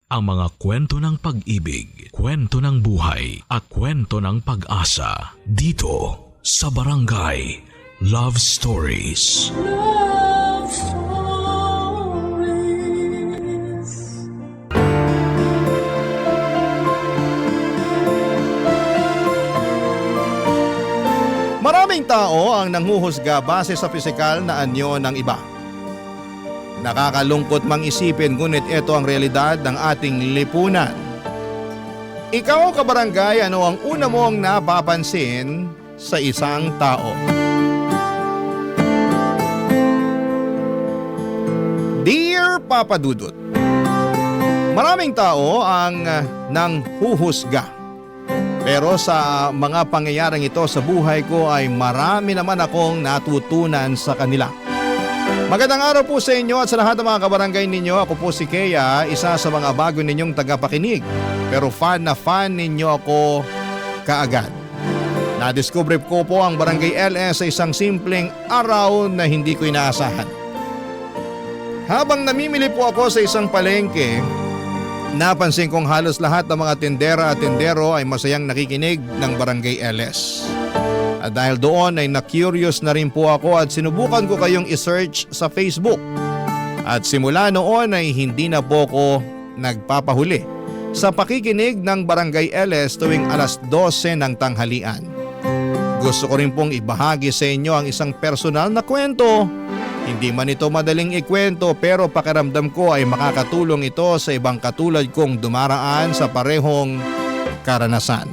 ang mga kwento ng pag-ibig, kwento ng buhay at kwento ng pag-asa dito sa Barangay Love Stories. Love Stories. Maraming tao ang nanghuhusga base sa pisikal na anyo ng iba. Nakakalungkot mang isipin ngunit ito ang realidad ng ating lipunan. Ikaw kabarangay, ano ang una mong napapansin sa isang tao? Dear Papa Dudut, maraming tao ang nanghuhusga. Pero sa mga pangyayaring ito sa buhay ko ay marami naman akong natutunan sa kanila. Magandang araw po sa inyo at sa lahat ng mga kabarangay ninyo. Ako po si Kea, isa sa mga bago ninyong tagapakinig. Pero fan na fan ninyo ako kaagad. Nadiskubre ko po ang Barangay LS sa isang simpleng araw na hindi ko inaasahan. Habang namimili po ako sa isang palengke, napansin kong halos lahat ng mga tindera at tindero ay masayang nakikinig ng Barangay LS. At dahil doon ay na-curious na rin po ako at sinubukan ko kayong i-search sa Facebook. At simula noon ay hindi na po ko nagpapahuli sa pakikinig ng Barangay LS tuwing alas 12 ng tanghalian. Gusto ko rin pong ibahagi sa inyo ang isang personal na kwento. Hindi man ito madaling ikwento pero pakiramdam ko ay makakatulong ito sa ibang katulad kong dumaraan sa parehong karanasan.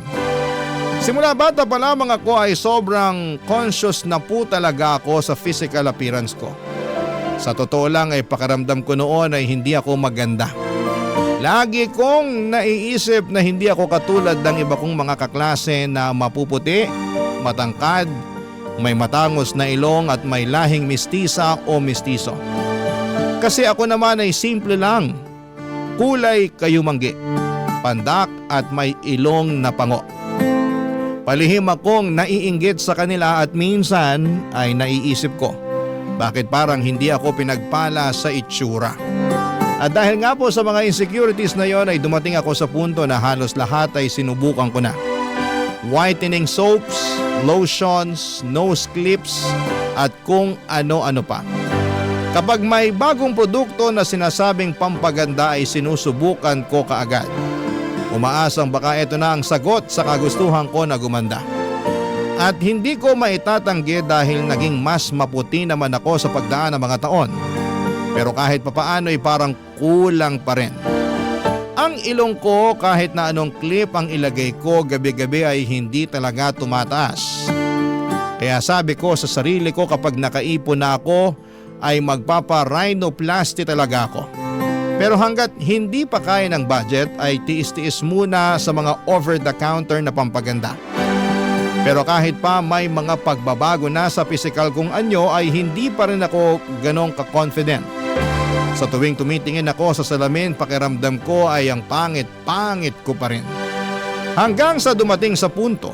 Simula bata pa lamang ako ay sobrang conscious na po talaga ako sa physical appearance ko. Sa totoo lang ay pakiramdam ko noon ay hindi ako maganda. Lagi kong naiisip na hindi ako katulad ng iba kong mga kaklase na mapuputi, matangkad, may matangos na ilong at may lahing mistisa o mistiso. Kasi ako naman ay simple lang, kulay kayumanggi, pandak at may ilong na pango. Palihim akong naiinggit sa kanila at minsan ay naiisip ko, bakit parang hindi ako pinagpala sa itsura. At dahil nga po sa mga insecurities na yon ay dumating ako sa punto na halos lahat ay sinubukan ko na. Whitening soaps, lotions, nose clips at kung ano-ano pa. Kapag may bagong produkto na sinasabing pampaganda ay sinusubukan ko kaagad. Umaasang baka ito na ang sagot sa kagustuhan ko na gumanda. At hindi ko maitatanggi dahil naging mas maputi naman ako sa pagdaan ng mga taon. Pero kahit papaano ay parang kulang pa rin. Ang ilong ko kahit na anong clip ang ilagay ko gabi-gabi ay hindi talaga tumataas. Kaya sabi ko sa sarili ko kapag nakaipon na ako ay magpapa-rhinoplasty talaga ako. Pero hanggat hindi pa kaya ng budget ay tiis-tiis muna sa mga over-the-counter na pampaganda. Pero kahit pa may mga pagbabago na sa physical kong anyo ay hindi pa rin ako ganong ka-confident. Sa tuwing tumitingin ako sa salamin, pakiramdam ko ay ang pangit-pangit ko pa rin. Hanggang sa dumating sa punto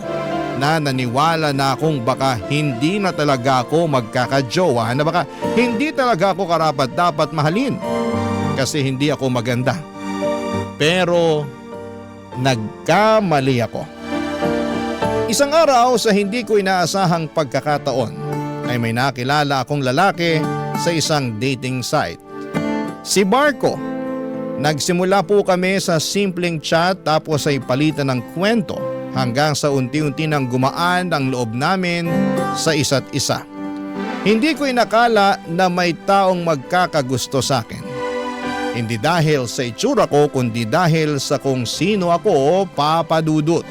na naniwala na akong baka hindi na talaga ako magkakajowa, na baka hindi talaga ako karapat-dapat mahalin kasi hindi ako maganda. Pero nagkamali ako. Isang araw sa hindi ko inaasahang pagkakataon ay may nakilala akong lalaki sa isang dating site. Si Marco. Nagsimula po kami sa simpleng chat tapos ay palitan ng kwento hanggang sa unti-unti nang gumaan ang loob namin sa isa't isa. Hindi ko inakala na may taong magkakagusto sa akin. Hindi dahil sa itsura ko kundi dahil sa kung sino ako, Papa Dudut.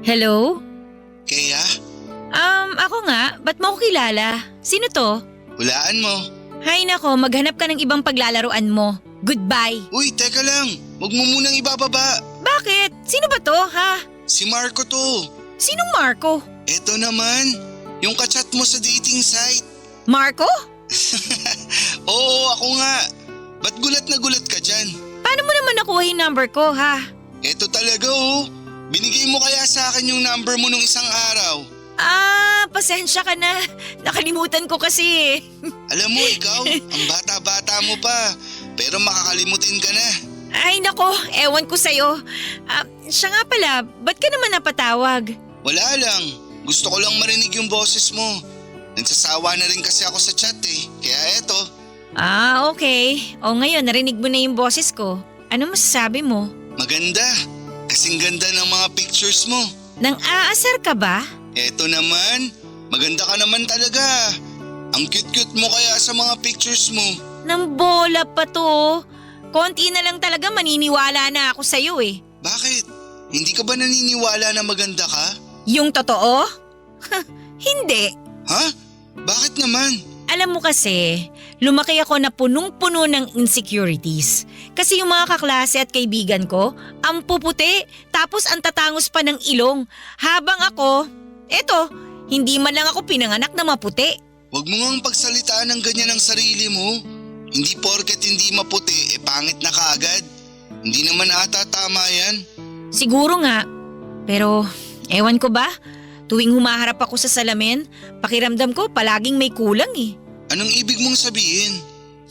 Hello? Kaya, Ako nga. Ba't mo ako kilala? Sino to? hulaan mo. Hay nako, maghanap ka ng ibang paglalaruan mo. Goodbye. Uy, teka lang. Huwag mo munang ibababa. Bakit? Sino ba to, ha? Si Marco to. Sinong Marco? Eto naman, yung kachat mo sa dating site. Marco? Oo, ako nga. Ba't gulat na gulat ka dyan? Paano mo naman nakuha yung number ko, ha? Eto talaga oh. Binigay mo kaya sa akin yung number mo nung isang araw. Pasensya ka na. Nakalimutan ko kasi. Alam mo ikaw, ang bata-bata mo pa. Pero makakalimutin ka na. Ay nako, ewan ko sa'yo. Siya nga pala, ba't ka naman napatawag? Wala lang. Gusto ko lang marinig yung boses mo. Nagsasawa na rin kasi ako sa chat eh. Kaya eto. Okay. O ngayon, narinig mo na yung boses ko. Ano masasabi mo? Maganda. Kasing ganda ng mga pictures mo. Nang aasar ka ba? Eto naman, maganda ka naman talaga. Ang cute-cute mo kaya sa mga pictures mo. Nang bola pa to. Konti na lang talaga maniniwala na ako sa'yo eh. Bakit? Hindi ka ba naniniwala na maganda ka? Yung totoo? Hindi. Ha? Bakit naman? Alam mo kasi, lumaki ako na punong-puno ng insecurities. Kasi yung mga kaklase at kaibigan ko, ang puputi, tapos ang tatangos pa ng ilong. Habang ako, eto, hindi man lang ako pinanganak na maputi. Huwag mo ngang pagsalitaan ng ganyan ang sarili mo. Hindi porket hindi maputi, pangit na kaagad. Hindi naman ata tama yan. Siguro nga, pero ewan ko ba? Tuwing humaharap ako sa salamin, pakiramdam ko palaging may kulang eh. Anong ibig mong sabihin?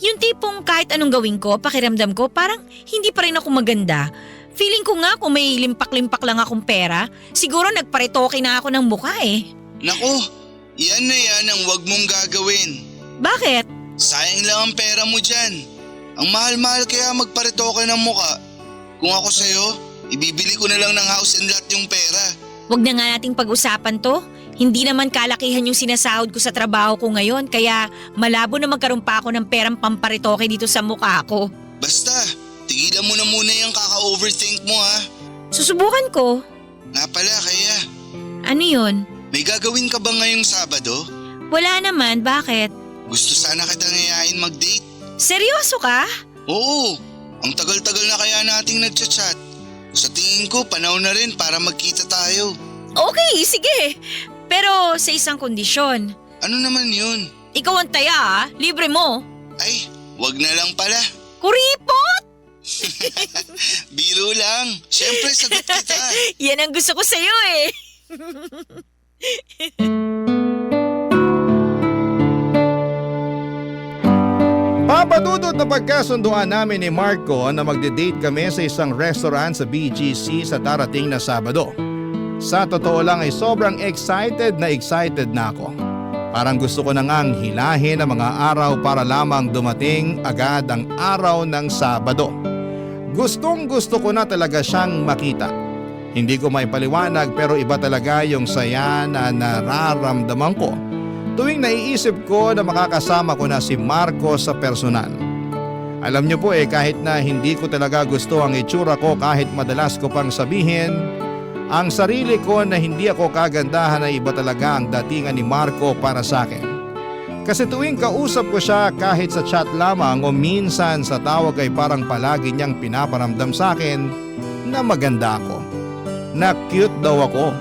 Yung tipong kahit anong gawin ko, pakiramdam ko parang hindi pa rin ako maganda. Feeling ko nga kung may limpak-limpak lang akong pera, siguro nagparitoke na ako ng mukha eh. Naku, yan na yan ang wag mong gagawin. Bakit? Sayang lang ang pera mo dyan. Ang mahal-mahal kaya magparitoke ng mukha. Kung ako sa'yo, ibibili ko na lang ng house and lot yung pera. Wag na nga nating pag-usapan to. Hindi naman kalakihan yung sinasahod ko sa trabaho ko ngayon, kaya malabo na magkaroon pa ako ng perang pamparitoke dito sa mukha ko. Basta, tigilan mo na muna yung kaka-overthink mo ha. Susubukan ko. Nga pala kaya, Ano yun? may gagawin ka ba ngayong Sabado? Wala naman, bakit? Gusto sana kitang yayain mag-date. Seryoso ka? Oo, ang tagal-tagal na kaya nating nagchat-chat. Sa tingin ko, panahon na rin para magkita tayo. Okay, sige. Pero sa isang kondisyon. Ano naman yun? Ikaw ang taya, libre mo. Ay, wag na lang pala. Kuripot! Biro lang. Siyempre, sagot kita. Yan ang gusto ko sa'yo eh. Papadudot na pagkasunduan namin ni Marco na magde-date kami sa isang restaurant sa BGC sa darating na Sabado. Sa totoo lang ay sobrang excited na ako. Parang gusto ko na ngang hilahin ang mga araw para lamang dumating agad ang araw ng Sabado. Gustong gusto ko na talaga siyang makita. Hindi ko maipaliwanag pero iba talaga yung saya na nararamdaman ko tuwing naiisip ko na makakasama ko na si Marco sa personal. Alam niyo po kahit na hindi ko talaga gusto ang itsura ko kahit madalas ko pang sabihin, ang sarili ko na hindi ako kagandahan ay iba talaga ang datingan ni Marco para sa akin. Kasi tuwing kausap ko siya kahit sa chat lamang o minsan sa tawag ay parang palagi niyang pinaparamdam sa akin na maganda ako, na cute daw ako.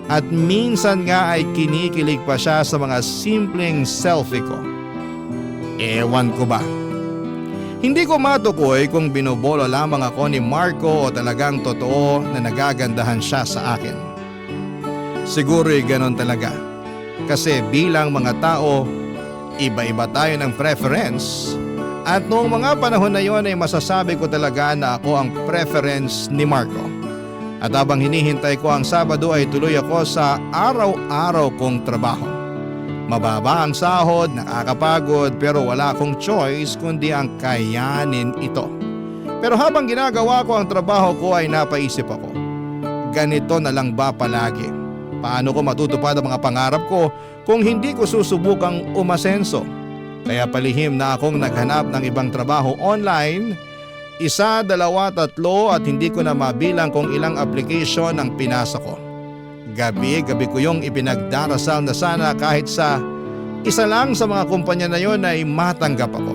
At minsan nga ay kinikilig pa siya sa mga simpleng selfie ko. Ewan ko ba? Hindi ko matukoy kung binobolo lamang ako ni Marco o talagang totoo na nagagandahan siya sa akin. Siguro'y ganon talaga. Kasi bilang mga tao, iba-iba tayo ng preference. At noong mga panahon na yon ay masasabi ko talaga na ako ang preference ni Marco. At habang hinihintay ko ang Sabado ay tuloy ako sa araw-araw kong trabaho. Mababa ang sahod, nakakapagod pero wala akong choice kundi ang kayanin ito. Pero habang ginagawa ko ang trabaho ko ay napaisip ako. Ganito na lang ba palagi? Paano ko matutupad ang mga pangarap ko kung hindi ko susubukang umasenso? Kaya palihim na akong naghanap ng ibang trabaho online. 1, 2, 3 at hindi ko na mabilang kung ilang application ang pinasa ko. Gabi-gabi ko yung ipinagdarasal na sana kahit sa isa lang sa mga kumpanya na yon ay matanggap ako.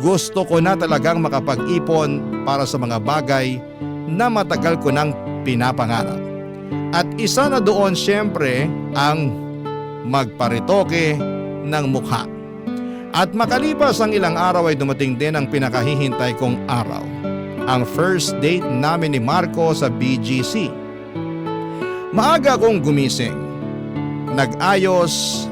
Gusto ko na talagang makapag-ipon para sa mga bagay na matagal ko nang pinapangarap. At isa na doon siyempre ang magparitoke ng mukha. At makalipas ang ilang araw ay dumating din ang pinakahihintay kong araw. Ang first date namin ni Marco sa BGC. Maaga akong gumising. Nag-ayos,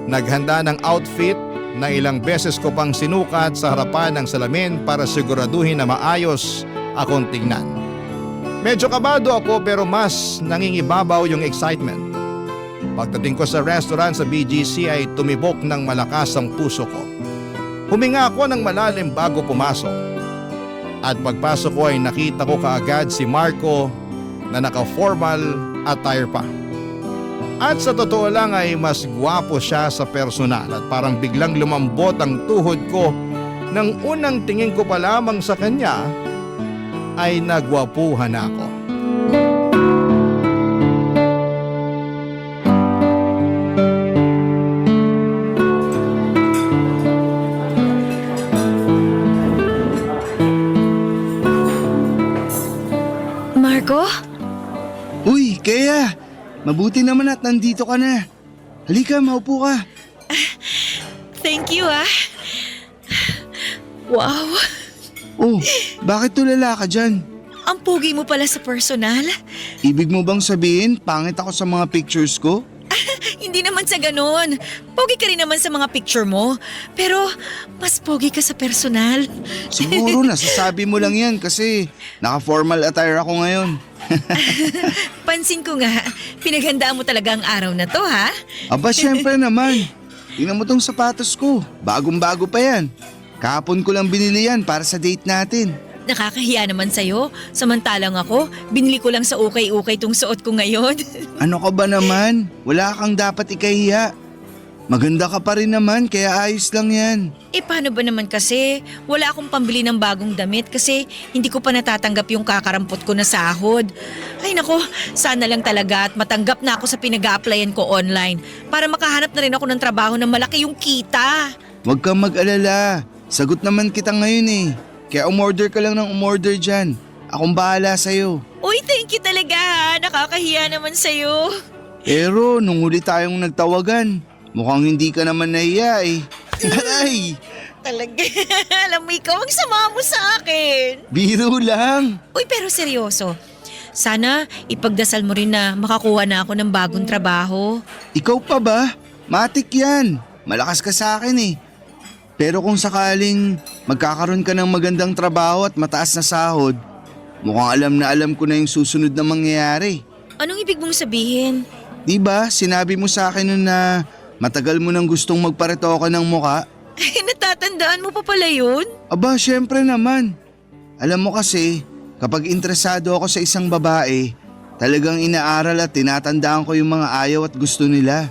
naghanda ng outfit na ilang beses ko pang sinukat sa harapan ng salamin para siguraduhin na maayos akong tingnan. Medyo kabado ako pero mas nangingibabaw yung excitement. Pagdating ko sa restaurant sa BGC ay tumibok ng malakas ang puso ko. Huminga ako ng malalim bago pumasok. At pagpasok ko ay nakita ko kaagad si Marco na naka-formal attire pa. At sa totoo lang ay mas gwapo siya sa personal at parang biglang lumambot ang tuhod ko nang unang tingin ko pa lamang sa kanya ay nagwapuhan ako. Marco? Uy, Kea! Mabuti naman at nandito ka na. Halika, maupo ka. Thank you ah. Wow, Oh, bakit tulala ka dyan? ang pogi mo pala sa personal. Ibig mo bang sabihin, pangit ako sa mga pictures ko? Hindi naman sa ganon. Pogi ka rin naman sa mga picture mo. Pero mas pogi ka sa personal. Siguro nasasabi mo lang yan kasi naka-formal attire ako ngayon. Pansin ko nga, pinaghandaan mo talaga ang araw na to ha? Aba, syempre naman. Tingnan mo tong sapatos ko. Bagong-bago pa yan. Kahapon ko lang binili yan para sa date natin. Nakakahiya naman sa'yo. Samantalang ako, binili ko lang sa ukay-ukay tong suot ko ngayon. Ano ka ba naman? Wala kang dapat ikahiya. Maganda ka pa rin naman kaya ayos lang yan. Eh paano ba naman kasi? Wala akong pambili ng bagong damit kasi hindi ko pa natatanggap yung kakarampot ko na sahod. Ay nako, sana lang talaga at matanggap na ako sa pinag-a-applyan ko online para makahanap na rin ako ng trabaho na malaki yung kita. Huwag kang mag-alala. Sagot naman kita ngayon eh. Kaya umorder ka lang ng umorder dyan. Akong bahala sa'yo. Uy, thank you talaga ha. Nakakahiya naman sa'yo. Pero nung huli tayong nagtawagan, mukhang hindi ka naman nahiya eh. Aray! Talaga, alam mo ikaw ang sama mo sa akin. Biro lang. Uy, pero seryoso. Sana ipagdasal mo rin na makakuha na ako ng bagong trabaho. Ikaw pa ba? Matik yan. Malakas ka sa akin eh. Pero kung sakaling magkakaroon ka ng magandang trabaho at mataas na sahod, mukhang alam ko na yung susunod na mangyayari. Anong ibig mong sabihin? Diba, sinabi mo sa akin nun na matagal mo nang gustong magparetoke ng muka? Natatandaan mo pa pala yun? Aba, syempre naman. Alam mo kasi, kapag interesado ako sa isang babae, talagang inaaral at tinatandaan ko yung mga ayaw at gusto nila.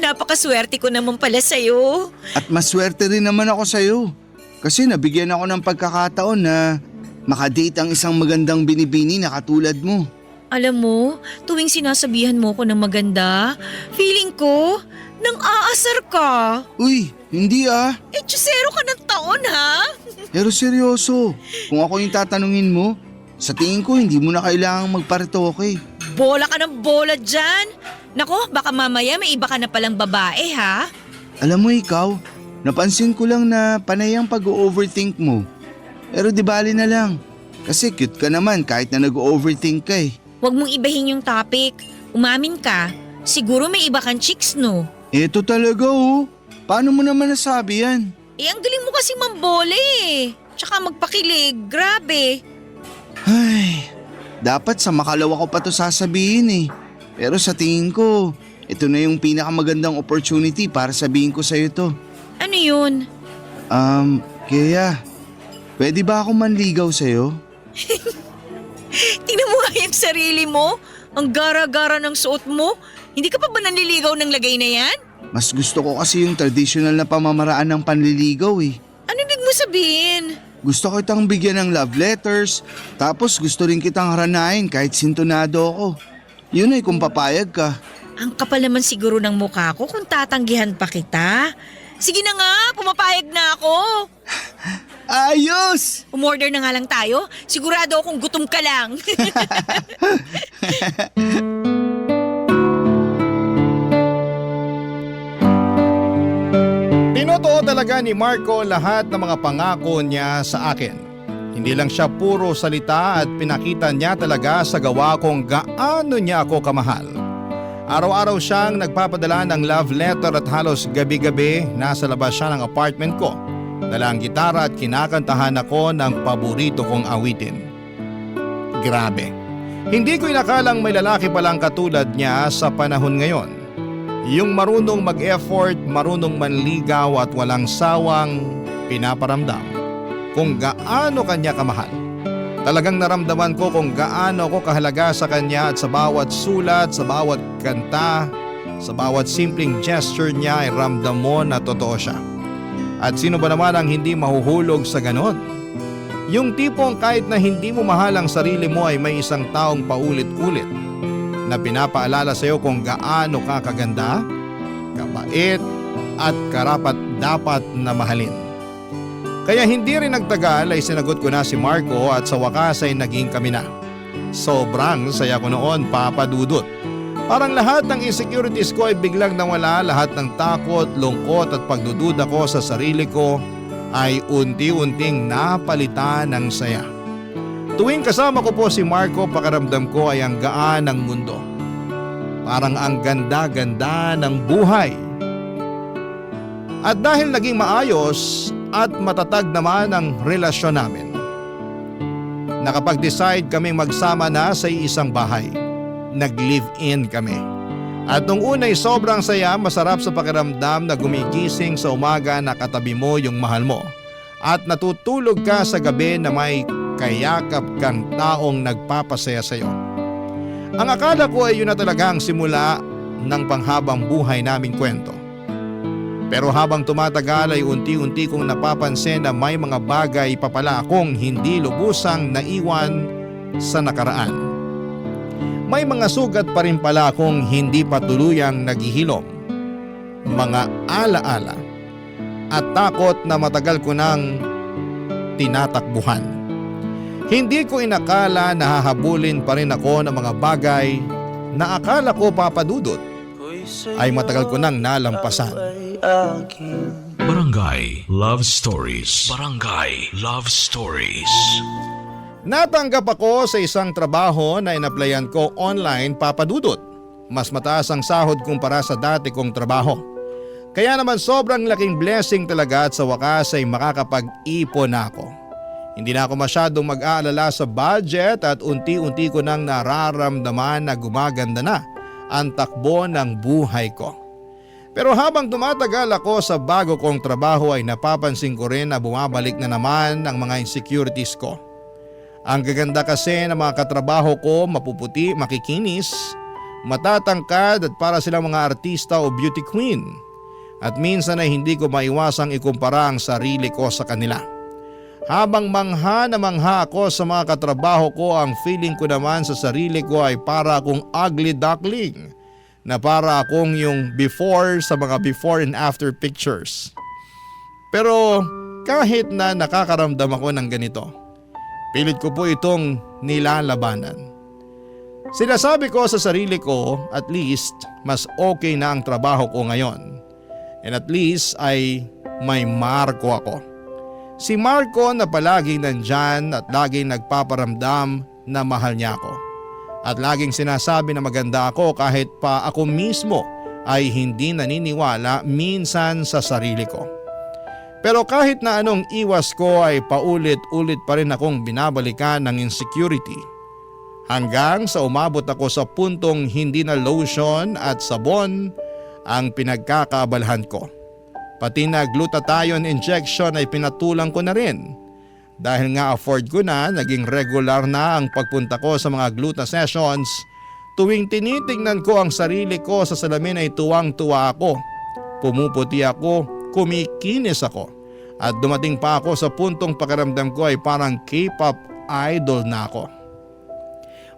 Napakaswerte ko naman pala sa'yo. At maswerte rin naman ako sa'yo. Kasi nabigyan ako ng pagkakataon na makadate ang isang magandang binibini na katulad mo. Alam mo, tuwing sinasabihan mo ko ng maganda, feeling ko, nang aasar ka. Uy, hindi ah. Eh, tsusero ka ng taon ha? Pero seryoso, kung ako yung tatanungin mo, sa tingin ko hindi mo na kailangang magparetoke. Bola ka ng bola dyan. Nako, baka mamaya may iba ka na palang babae ha? Alam mo ikaw, napansin ko lang na panay ang pag-overthink mo. Pero di bali na lang, kasi cute ka naman kahit na nag-overthink ka eh. Huwag mong ibahin yung topic. Umamin ka. Siguro may iba kang chicks no? Eto talaga oh, paano mo naman nasabi yan? Eh, ang galing mo kasi mambola eh. Tsaka magpakilig, grabe. Ay, dapat sa makalawa ko pa to sasabihin eh. Pero sa tingin ko, ito na yung pinakamagandang opportunity para sabihin ko sa'yo to. Ano yun? Kaya, pwede ba ako manligaw sa'yo? Tingnan mo nga yung sarili mo. Ang gara-gara ng suot mo. Hindi ka pa ba nanliligaw ng lagay na yan? Mas gusto ko kasi yung traditional na pamamaraan ng panliligaw eh. Ano ibig mo sabihin? Gusto kitang bigyan ng love letters, tapos gusto rin kitang haranahin kahit sintonado ako. Yun ay kung papayag ka. Ang kapal naman siguro ng mukha ko kung tatanggihan pa kita. Sige na nga, pumapayag na ako. Ayos! Umorder na nga lang tayo. Sigurado akong gutom ka lang. Tinotoo talaga ni Marco lahat ng mga pangako niya sa akin. Hindi lang siya puro salita at pinakita niya talaga sa gawa kung gaano niya ako kamahal. Araw-araw siyang nagpapadala ng love letter at halos gabi-gabi nasa labas siya ng apartment ko. Dala ang gitara at kinakantahan ako ng paborito kong awitin. Grabe. Hindi ko inakalang may lalaki palang katulad niya sa panahon ngayon. Yung marunong mag-effort, marunong manligaw at walang sawang pinaparamdam kung gaano kanya kamahal. Talagang naramdaman ko kung gaano ako kahalaga sa kanya at sa bawat sulat, sa bawat kanta, sa bawat simpleng gesture niya ay ramdam mo na totoo siya. At sino ba naman ang hindi mahuhulog sa ganon? Yung tipong kahit na hindi mo mahal ang sarili mo ay may isang taong paulit-ulit na pinapaalala sa iyo kung gaano ka kaganda, kabait at karapat dapat na mahalin. Kaya hindi rin nagtagal ay sinagot ko na si Marco at sa wakas ay naging kami na. Sobrang saya ko noon, Papa Dudut. Parang lahat ng insecurities ko ay biglang nawala, lahat ng takot, lungkot at pagdududa ko sa sarili ko ay unti-unting napalitan ng saya. Tuwing kasama ko po si Marco, pakiramdam ko ay ang gaan ng mundo. Parang ang ganda-ganda ng buhay. At dahil naging maayos at matatag naman ang relasyon namin, nakapag-decide kaming magsama na sa isang bahay. Nag-live-in kami. At nung una'y sobrang saya, masarap sa pakiramdam na gumigising sa umaga na katabi mo yung mahal mo. At natutulog ka sa gabi na may kayakap kang taong nagpapasaya sa iyo. Ang akala ko ay yun na talaga ang simula ng panghabang buhay naming kwento. Pero habang tumatagal ay unti-unti kong napapansin na may mga bagay pa pala akong hindi lubusang naiwan sa nakaraan. May mga sugat pa rin pala akong hindi pa tuluyang naghihilom. Mga alaala at takot na matagal ko nang tinatakbuhan. Hindi ko inakala na hahabulin pa rin ako ng mga bagay na akala ko, Papa Dudut, ay matagal ko nang nalampasan. Barangay Love Stories. Barangay Love Stories. Natanggap ako sa isang trabaho na inaplayan ko online, Papa Dudut. Mas mataas ang sahod kumpara sa dati kong trabaho. Kaya naman sobrang laking blessing talaga at sa wakas ay makakapag-ipon na ako. Hindi na ako masyadong mag-aalala sa budget at unti-unti ko nang nararamdaman na gumaganda na ang takbo ng buhay ko. Pero habang tumatagal ako sa bago kong trabaho ay napapansin ko rin na bumabalik na naman ang mga insecurities ko. Ang gaganda kasi ng mga katrabaho ko, mapuputi, makikinis, matatangkad at para silang mga artista o beauty queen. At minsan ay hindi ko maiwasang ikumpara ang sarili ko sa kanila. Habang mangha na mangha ako sa mga katrabaho ko, ang feeling ko naman sa sarili ko ay para akong ugly duckling. Na para akong yung before sa mga before and after pictures. Pero kahit na nakakaramdam ako ng ganito, pilit ko po itong nilalabanan. Sinasabi ko sa sarili ko, at least mas okay na ang trabaho ko ngayon. And at least ay may Marco ako. Si Marco na palaging nandyan at laging nagpaparamdam na mahal niya ako. At laging sinasabi na maganda ako kahit pa ako mismo ay hindi naniniwala minsan sa sarili ko. Pero kahit na anong iwas ko ay paulit-ulit pa rin akong binabalikan ng insecurity. Hanggang sa umabot ako sa puntong hindi na lotion at sabon ang pinagkakaabalahan ko. Pati na glutathione injection ay pinatulang ko na rin. Dahil nga afford ko na, naging regular na ang pagpunta ko sa mga gluta sessions. Tuwing tinitingnan ko ang sarili ko sa salamin ay tuwang-tuwa ako. Pumuputi ako, kumikinis ako. At dumating pa ako sa puntong pakiramdam ko ay parang K-pop idol na ako.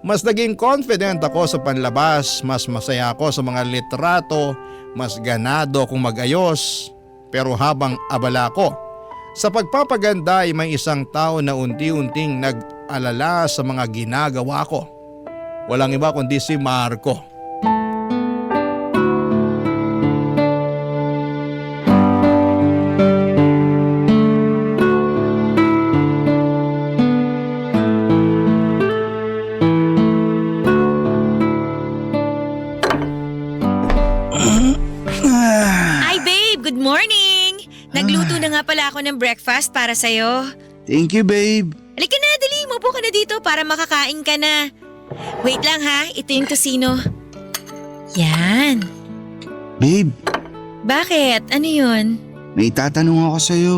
Mas naging confident ako sa panlabas, mas masaya ako sa mga litrato, mas ganado akong mag-ayos. Pero habang abala ko sa pagpapaganda ay may isang tao na unti-unting nag-alala sa mga ginagawa ko. Walang iba kundi si Marco. Hi babe, good morning! Nagluto na nga pala ako ng breakfast para sa'yo. Thank you, babe. Halika na, dali, umupo ka na dito para makakain ka na. Wait lang ha, ito yung tosino. Yan. Babe, Bakit? Ano yun? may tatanong ako sa'yo.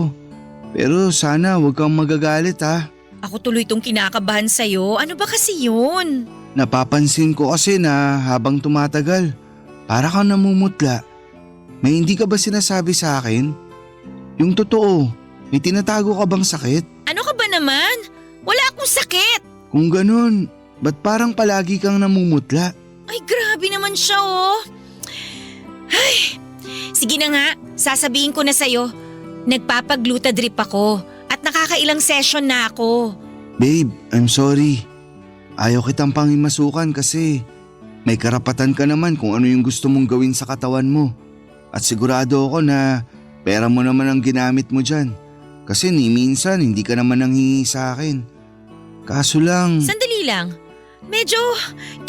Pero sana huwag kang magagalit ha. Ako tuloy tong kinakabahan sa'yo. Ano ba kasi yun? Napapansin ko kasi na habang tumatagal, para kang namumutla. May hindi ka ba sinasabi sa akin? Yung totoo, may tinatago ka bang sakit? Ano ka ba naman? Wala akong sakit. Kung ganun, ba't parang palagi kang namumutla? Ay, grabe naman siya oh. Ay, sige na nga, sasabihin ko na sa'yo. Nagpapagluta-drip ako at nakakailang session na ako. Babe, I'm sorry. Ayaw kitang pangimasukan kasi may karapatan ka naman kung ano yung gusto mong gawin sa katawan mo. At sigurado ako na pera mo naman ang ginamit mo dyan. Kasi ni minsan hindi ka naman nanghingi sa akin. Kaso lang… Sandali lang. Medyo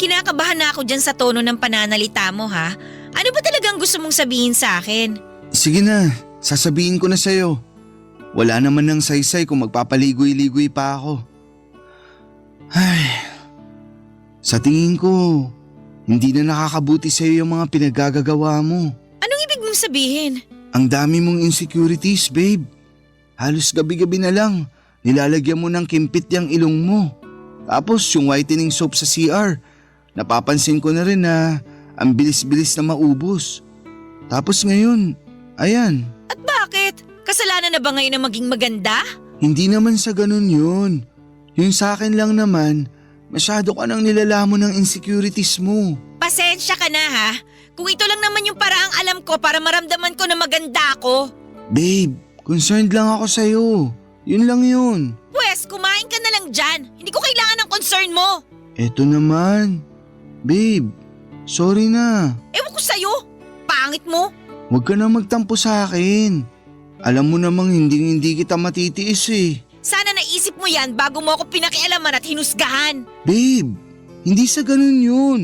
kinakabahan na ako dyan sa tono ng pananalita mo ha. Ano ba talagang gusto mong sabihin sa akin? Sige na, sasabihin ko na sa'yo. Wala naman ng saysay kung magpapaligoy-ligoy pa ako. Ay, sa tingin ko, hindi na nakakabuti sa'yo yung mga pinagagagawa mo. Anong ibig mong sabihin? Ang dami mong insecurities, babe. Halos gabi-gabi na lang, nilalagyan mo ng kimpit yung ilong mo. Tapos yung whitening soap sa CR, napapansin ko na rin na ang bilis-bilis na maubos. Tapos ngayon, ayan. At bakit? Kasalanan na ba ngayon na maging maganda? Hindi naman sa ganun yun. Yung sa akin lang naman, masyado ka nang nilalamon ng insecurities mo. Pasensya ka na ha. Kung ito lang naman yung paraang alam ko para maramdaman ko na maganda ako. Babe, concerned lang ako sa'yo. Yun lang yun. Pwes, kumain ka na lang dyan. Hindi ko kailangan ng concern mo. Eto naman. Babe, sorry na. Ewan ko sa'yo. Pangit mo. Huwag ka na magtampo sa akin. Alam mo namang hindi kita matitiis eh. Sana naisip mo yan bago mo ako pinakialaman at hinusgahan. Babe, hindi sa ganun yun.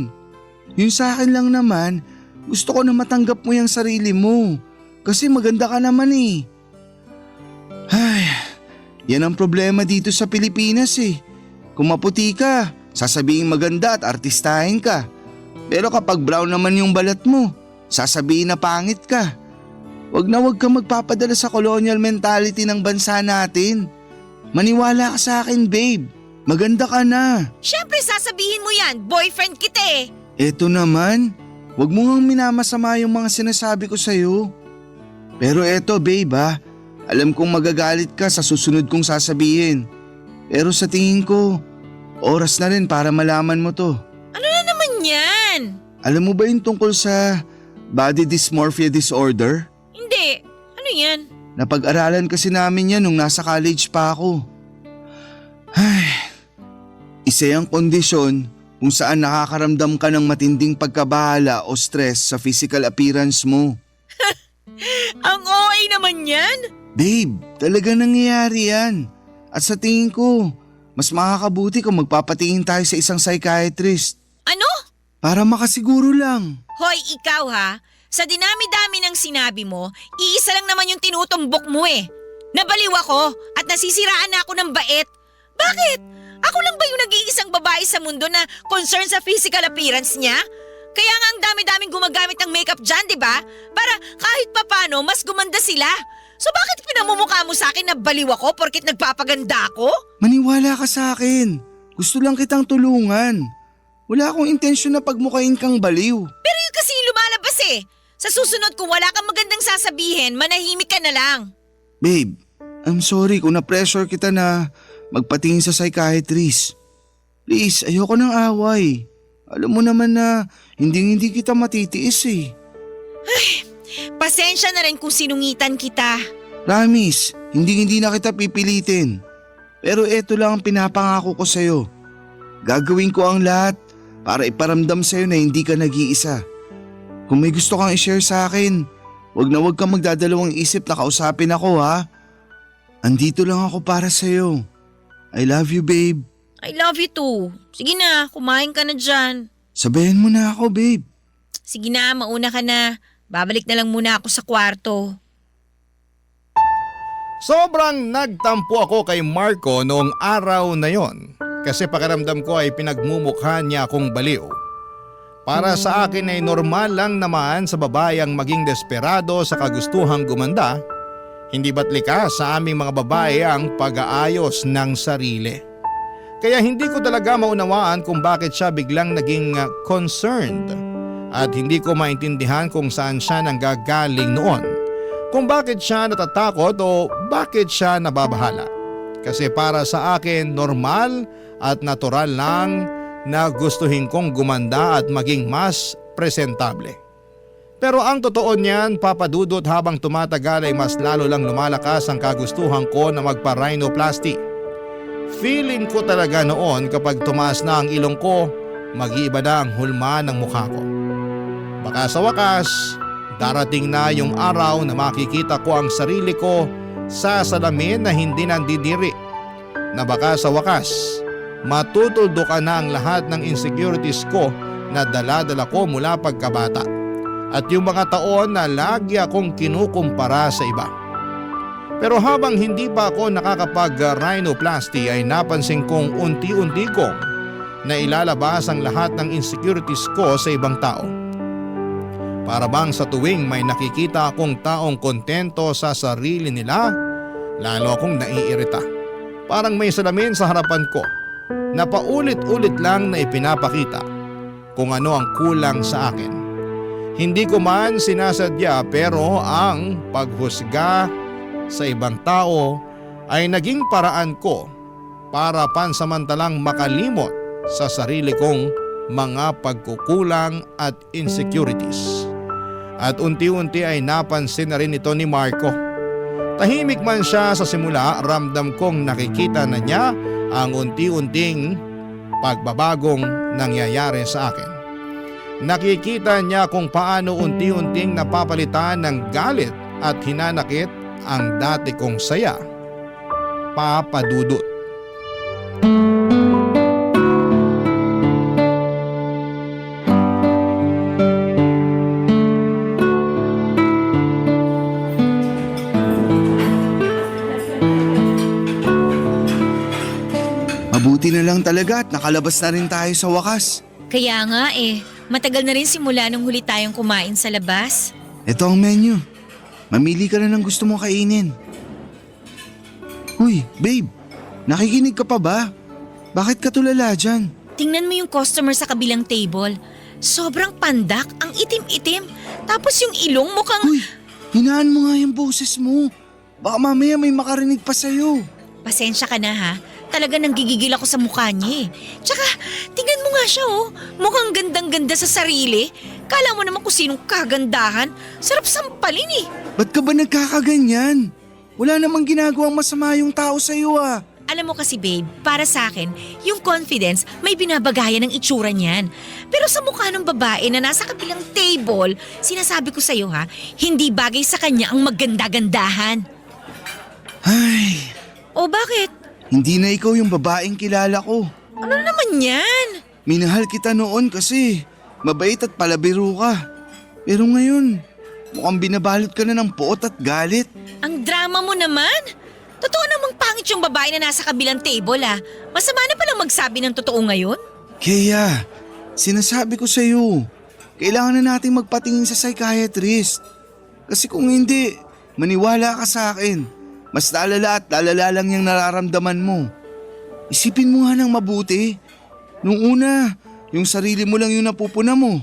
Yung sa akin lang naman, gusto ko na matanggap mo yung sarili mo. Kasi maganda ka naman eh. Ay, yan ang problema dito sa Pilipinas eh. Kung maputi ka, sasabihin maganda at artistahin ka. Pero kapag brown naman yung balat mo, sasabihin na pangit ka. Wag ka magpapadala sa colonial mentality ng bansa natin. Maniwala ka sa akin, babe. Maganda ka na. Siyempre sasabihin mo yan, boyfriend kita eh. Eto naman, wag mo ngang minamasama yung mga sinasabi ko sa'yo. Pero eto babe ha, alam kong magagalit ka sa susunod kong sasabihin. Pero sa tingin ko, oras na rin para malaman mo to. Ano na naman yan? Alam mo ba yung tungkol sa body dysmorphia disorder? Hindi. Ano yan? Napag-aralan kasi namin yan nung nasa college pa ako. Ay, isa yung kondisyon kung saan nakakaramdam ka ng matinding pagkabahala o stress sa physical appearance mo. Ang OA naman yan? Babe, talaga nangyayari yan. At sa tingin ko, mas makakabuti kung magpapatingin tayo sa isang psychiatrist. Ano? Para makasiguro lang. Hoy, ikaw ha? Sa dinami-dami ng sinabi mo, iisa lang naman yung tinutumbok mo eh. Nabaliw ako at nasisiraan na ako ng bait. Bakit? Ako lang ba yung nag-iisang babae sa mundo na concern sa physical appearance niya? Kaya nga ang dami-daming gumagamit ng makeup dyan, di ba? Para kahit papano, mas gumanda sila. So bakit pinamumukha mo sa akin na baliw ako porkit nagpapaganda ako? Maniwala ka sa akin. Gusto lang kitang tulungan. Wala akong intensyon na pagmukain kang baliw. Pero yun kasi yung lumalabas eh. Sa susunod kung wala kang magandang sasabihin, manahimik ka na lang. Babe, I'm sorry kung na-pressure kita na magpatingin sa psychiatrist. Please, ayoko ng away. Alam mo naman na hindi kita matitiis eh. Pasensya na rin kung sinungitan kita. Promise, hindi na kita pipilitin. Pero eto lang ang pinapangako ko sa'yo. Gagawin ko ang lahat para iparamdam sa'yo na hindi ka nag-iisa. Kung may gusto kang i-share sa akin, wag kang magdadalawang isip na kausapin ako ha. Andito lang ako para sa'yo. I love you, babe. I love you too. Sige na, kumain ka na dyan. Sabayan mo na ako, babe. Sige na, mauna ka na. Babalik na lang muna ako sa kwarto. Sobrang nagtampo ako kay Marco noong araw na yon kasi pakiramdam ko ay pinagmumukha niya akong baliw. Para sa akin ay normal lang naman sa babae ang maging desperado sa kagustuhang gumanda. Hindi ba't likas sa aming mga babae ang pag-aayos ng sarili? Kaya hindi ko talaga maunawaan kung bakit siya biglang naging concerned at hindi ko maintindihan kung saan siya nanggagaling noon. Kung bakit siya natatakot o bakit siya nababahala. Kasi para sa akin normal at natural lang na gustuhin kong gumanda at maging mas presentable. Pero ang totoo niyan, Papa Dudut, habang tumatagal ay mas lalo lang lumalakas ang kagustuhan ko na magpa-rhinoplasty. Feeling ko talaga noon kapag tumaas na ang ilong ko, mag-iiba na ang hulma ng mukha ko. Baka sa wakas, darating na yung araw na makikita ko ang sarili ko sa salamin na hindi nandidiri. Na baka sa wakas, matutuldukan na ang lahat ng insecurities ko na dala-dala ko mula pagkabata. At yung mga taon na lagi akong kinukumpara sa iba. Pero habang hindi pa ako nakakapag-rhinoplasty ay napansin kong unti-unti kong na ilalabas ang lahat ng insecurities ko sa ibang tao. Para bang sa tuwing may nakikita akong taong kontento sa sarili nila, lalo akong naiirita. Parang may salamin sa harapan ko na paulit-ulit lang na ipinapakita kung ano ang kulang sa akin. Hindi ko man sinasadya pero ang paghusga sa ibang tao ay naging paraan ko para pansamantalang makalimot sa sarili kong mga pagkukulang at insecurities. At unti-unti ay napansin na rin ito ni Marco. Tahimik man siya sa simula, ramdam kong nakikita na niya ang unti-unting pagbabagong nangyayari sa akin. Nakikita niya kung paano unti-unting napapalitan ng galit at hinanakit ang dati kong saya. Papa Dudut. Mabuti na lang talaga at nakalabas na rin tayo sa wakas. Kaya nga matagal na rin simula nung huli tayong kumain sa labas. Ito ang menu. Mamili ka na ng gusto mong kainin. Uy, babe, nakikinig ka pa ba? Bakit ka tulala dyan? Tingnan mo yung customer sa kabilang table. Sobrang pandak, ang itim-itim. Tapos yung ilong mukhang… Uy, hinaan mo nga yung boses mo. Baka mamaya may makarinig pa sa'yo. Pasensya ka na ha. Talaga nanggigigil ako sa mukha niya eh. Tsaka, tingnan mo nga siya oh. Mukhang gandang-ganda sa sarili. Kala mo naman kung sinong kagandahan. Sarap sampalin eh. Ba't ka ba nagkakaganyan? Wala namang ginagawang masama yung tao sa'yo ah. Alam mo kasi babe, para sa akin, yung confidence may binabagayan ng itsura niyan. Pero sa mukha ng babae na nasa kabilang table, sinasabi ko sa'yo ha, hindi bagay sa kanya ang maganda-gandahan. Ay, O bakit? hindi na ikaw yung babaeng kilala ko. Ano naman yan? Minahal kita noon kasi mabait at palabiro ka. Pero ngayon, mukhang binabalot ka na ng puot at galit. Ang drama mo naman. Totoo namang pangit yung babae na nasa kabilang table ah. Masama na palang magsabi ng totoo ngayon? Kaya, sinasabi ko sa'yo, kailangan na nating magpatingin sa psychiatrist. Kasi kung hindi, maniwala ka sa akin. Mas lalala at lalala lang yung nararamdaman mo. Isipin mo nga ng mabuti. Nung una, yung sarili mo lang yung napupuna mo.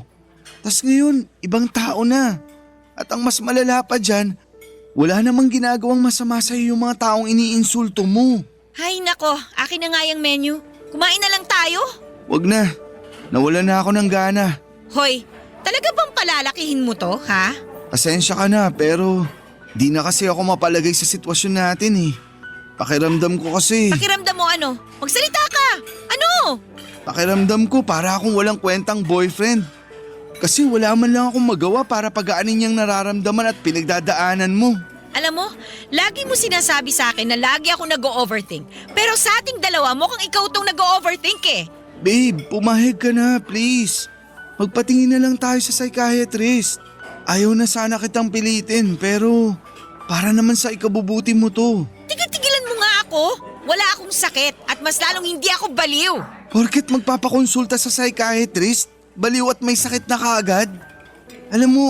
Tas ngayon, ibang tao na. At ang mas malala pa dyan, wala namang ginagawang masama sa'yo yung mga taong iniinsulto mo. Hay nako, akin na nga yung menu. Kumain na lang tayo? Wag na. Nawala na ako ng gana. Hoy, talaga bang palalakihin mo to, ha? Pasensya ka na pero di na kasi ako mapalagay sa sitwasyon natin eh. Pakiramdam ko kasi. Pakiramdam mo ano? Magsalita ka! Ano? Pakiramdam ko para akong walang kwentang boyfriend. Kasi wala man lang akong magawa para pagaanin niyang nararamdaman at pinagdadaanan mo. Alam mo, lagi mo sinasabi sa akin na lagi ako nag-o-overthink. Pero sa ating dalawa, mukhang ikaw tong nag-o-overthink eh. Babe, pumahig ka na please. Magpatingin na lang tayo sa psychiatrist. Ayaw na sana kitang pilitin pero para naman sa ikabubuti mo to. Tigil-tigilan mo nga ako. Wala akong sakit at mas lalong hindi ako baliw. Porket magpapakonsulta sa psychiatrist, baliw at may sakit na kaagad. Alam mo,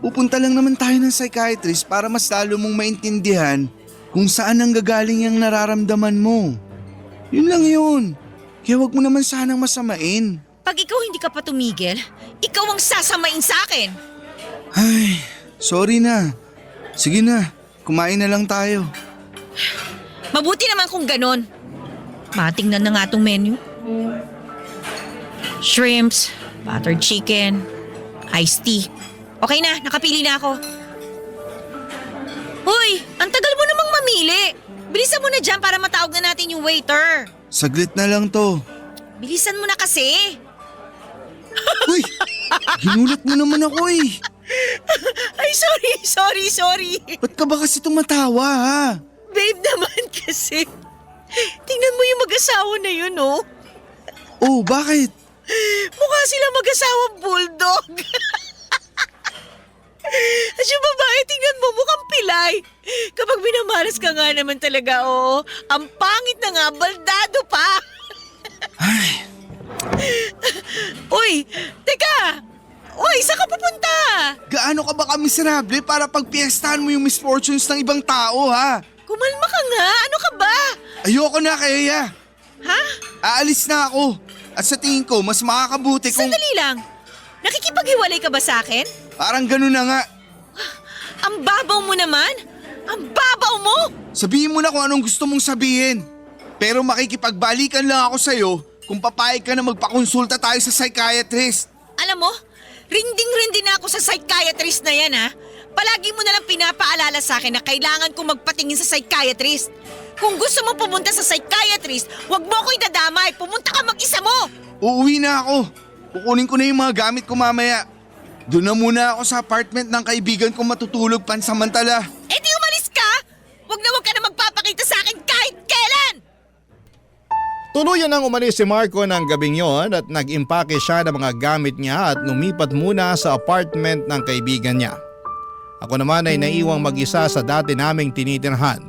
pupunta lang naman tayo ng psychiatrist para mas lalo mong maintindihan kung saan ang gagaling yung nararamdaman mo. Yun lang yun. Kaya wag mo naman sanang masamain. Pag ikaw hindi ka pa tumigil, ikaw ang sasamain sa akin. Ay, sorry na. Sige na, kumain na lang tayo. Mabuti naman kung ganon. Matingnan na nga tong menu. Shrimps, buttered chicken, iced tea. Okay na, nakapili na ako. Hoy, ang tagal mo namang mamili. Bilisan mo na dyan para matawag na natin yung waiter. Saglit na lang to. Bilisan mo na kasi. Uy, ginulat mo naman ako eh. Ay, sorry. Ba't ka ba kasi tumatawa ha? Babe naman kasi. Tingnan mo yung mag-asawa na yun, oh. Oh, bakit? Mukha sila mag-asawang bulldog. At yung babae, tingnan mo, mukhang pilay. Kapag binamalas ka nga naman talaga, oo. Ang pangit na nga, baldado pa. Ay, Uy, teka. Uy, saan ka pupunta? gaano ka ba kamiserable para pagpiestahan mo yung misfortunes ng ibang tao ha? Kumalma ka nga, ano ka ba? Ayoko na kaya. Ha? Aalis na ako. At sa tingin ko, mas makakabuti kung... Sandali lang. Nakikipaghiwalay ka ba sa akin? Parang ganun na nga. Ang babaw mo naman. Ang babaw mo. Sabihin mo na kung anong gusto mong sabihin. Pero makikipagbalikan lang ako sa'yo kung papayag ka na magpakonsulta tayo sa psychiatrist. Alam mo, rinding-rindi na ako sa psychiatrist na yan, ha? Palagi mo na lang pinapaalala sa akin na kailangan kong magpatingin sa psychiatrist. Kung gusto mo pumunta sa psychiatrist, huwag mo ko idadamay. Pumunta ka mag-isa mo. Uuwi na ako. Kukunin ko na yung mga gamit ko mamaya. Doon na muna ako sa apartment ng kaibigan ko matutulog pansamantala. Eh di umalis ka! Huwag ka na magpapakita sa akin kahit kailan! Tuluyan nang umalis si Marco ng gabing yon at nag-impake siya ng mga gamit niya at lumipat muna sa apartment ng kaibigan niya. Ako naman ay naiwang mag-isa sa dati naming tinitirhan.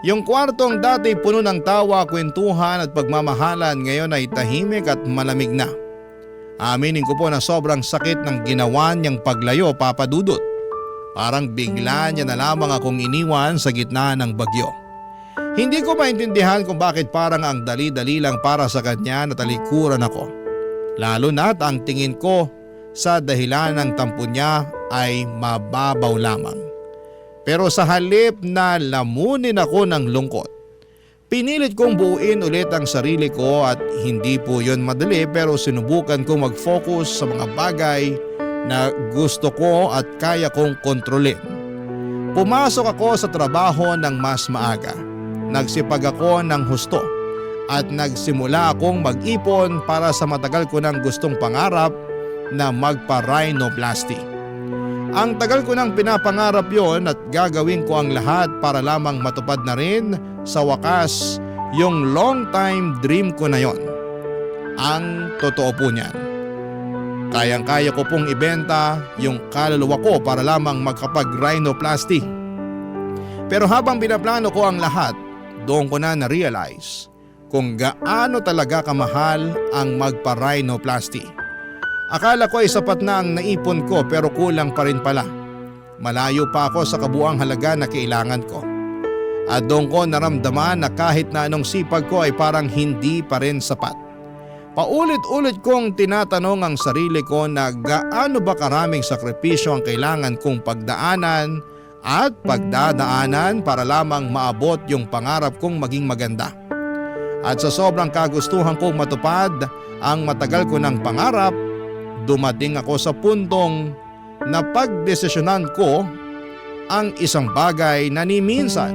Yung kwartong dati puno ng tawa, kwentuhan at pagmamahalan ngayon ay tahimik at malamig na. Aminin ko po na sobrang sakit ng ginawa niyang paglayo, Papa Dudut. Parang bigla niya na lamang akong iniwan sa gitna ng bagyo. Hindi ko maintindihan kung bakit parang ang dali-dali lang para sa kanya na talikuran ako. Lalo na't ang tingin ko sa dahilan ng tampo niya ay mababaw lamang. Pero sa halip na lamunin ako ng lungkot, pinilit kong buuin ulit ang sarili ko at hindi po yun madali pero sinubukan kong mag-focus sa mga bagay na gusto ko at kaya kong kontrolin. Pumasok ako sa trabaho ng mas maaga. Nagsipag ako ng husto at nagsimula akong mag-ipon para sa matagal ko nang gustong pangarap na magpa-rhinoplasty. Ang tagal ko nang pinapangarap yon at gagawin ko ang lahat para lamang matupad na rin sa wakas yung long time dream ko na yon. Ang totoo po niyan. Kayang-kaya ko pong ibenta yung kaluluwa ko para lamang magkapag-rhinoplasty. Pero habang binaplano ko ang lahat, doon ko na na-realize kung gaano talaga kamahal ang magpa-rhinoplasty. Akala ko ay sapat na ang naipon ko pero kulang pa rin pala. Malayo pa ako sa kabuang halaga na kailangan ko. At doon ko naramdaman na kahit na anong sipag ko ay parang hindi pa rin sapat. Paulit-ulit kong tinatanong ang sarili ko na gaano ba karaming sakripisyo ang kailangan kong pagdaanan at pagdadaanan para lamang maabot yung pangarap kong maging maganda. At sa sobrang kagustuhan kong matupad ang matagal ko ng pangarap, dumating ako sa puntong na pagdesisyonan ko ang isang bagay na ni minsan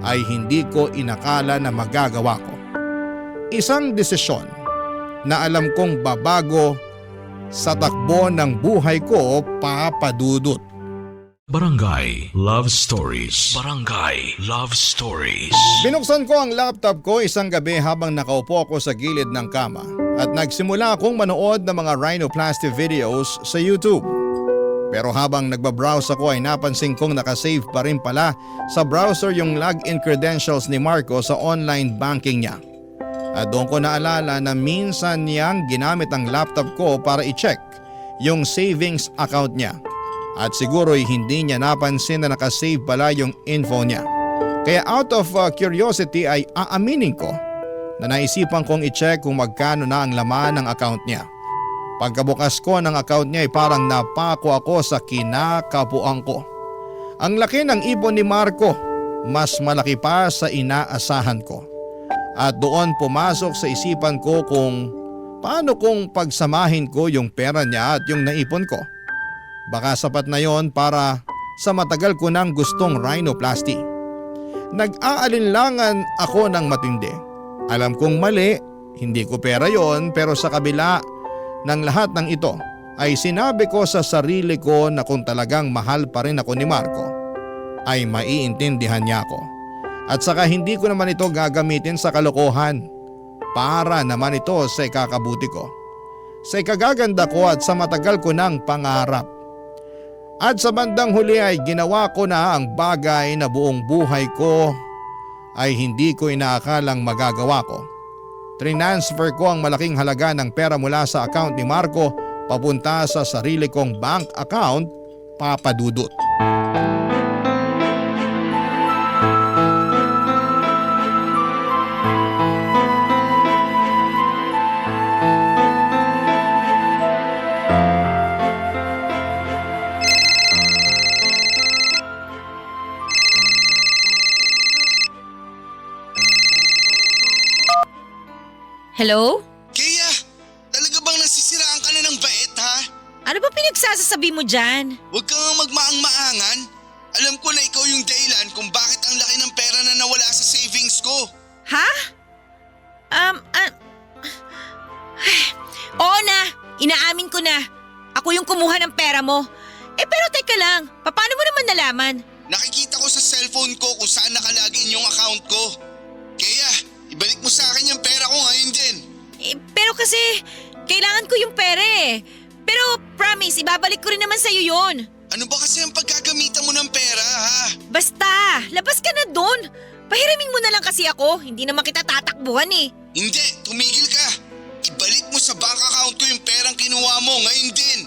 ay hindi ko inakala na magagawa ko. Isang desisyon na alam kong babago sa takbo ng buhay ko, Papa Dudut. Barangay Love Stories. Barangay Love Stories. Binuksan ko ang laptop ko isang gabi habang nakaupo ako sa gilid ng kama at nagsimula akong manood ng mga rhinoplasty videos sa YouTube. Pero habang nagbabrowse ako ay napansin kong nakasave pa rin pala sa browser yung login credentials ni Marco sa online banking niya. At doon ko naalala na minsan niyang ginamit ang laptop ko para i-check yung savings account niya. At siguro'y hindi niya napansin na nakasave pala yung info niya. Kaya out of curiosity ay aaminin ko na naisipan kong i-check kung magkano na ang laman ng account niya. Pagkabukas ko ng account niya ay parang napako ako sa kinakabuang ko. Ang laki ng ipon ni Marco, mas malaki pa sa inaasahan ko. At doon pumasok sa isipan ko kung paano kung pagsamahin ko yung pera niya at yung naipon ko. Baka sapat na yon para sa matagal ko nang gustong rhinoplasty. Nag-aalinlangan ako ng matindi. Alam kong mali, hindi ko pera yon, pero sa kabila ng lahat ng ito ay sinabi ko sa sarili ko na kung talagang mahal pa rin ako ni Marco ay maiintindihan niya ako. At saka hindi ko naman ito gagamitin sa kalokohan, para naman ito sa ikakabuti ko, sa ikagaganda ko at sa matagal ko ng pangarap. At sa bandang huli ay ginawa ko na ang bagay na buong buhay ko ay hindi ko inaakalang magagawa ko. Transfer ko ang malaking halaga ng pera mula sa account ni Marco papunta sa sarili kong bank account, Papa Dudut. Hello? Kaya, talaga bang nasisiraan ka na ng bait ha? Ano ba pinagsasasabi mo dyan? Huwag kang magmaang-maangan. Alam ko na ikaw yung dahilan kung bakit ang laki ng pera na nawala sa savings ko. Ha? Oo na, inaamin ko na. Ako yung kumuha ng pera mo. Pero teka lang, paano mo naman nalaman? Nakikita ko sa cellphone ko kung saan nakalagin yung account ko. Kaya, ibalik mo sa akin yung pera ko ngayon din. Pero kasi, kailangan ko yung pera eh. Pero promise, ibabalik ko rin naman sa'yo yun. Ano ba kasi ang paggagamitan mo ng pera ha? Basta, labas ka na doon. Pahiramin mo na lang kasi ako, hindi naman kita tatakbuhan eh. Hindi, tumigil ka. Ibalik mo sa bank account ko yung perang kinuha mo ngayon din.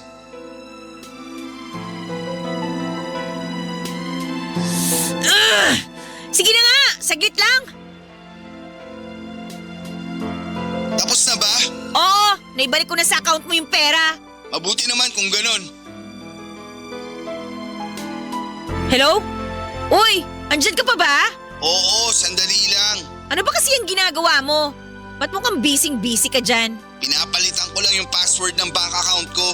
Sige na nga, saglit lang. Tapos na ba? Oo, naibalik ko na sa account mo yung pera. Mabuti naman kung ganon. Hello? Uy, andyan ka pa ba? Oo, sandali lang. Ano ba kasi yung ginagawa mo? Ba't mukhang busy ka dyan? Pinapalitan ko lang yung password ng bank account ko.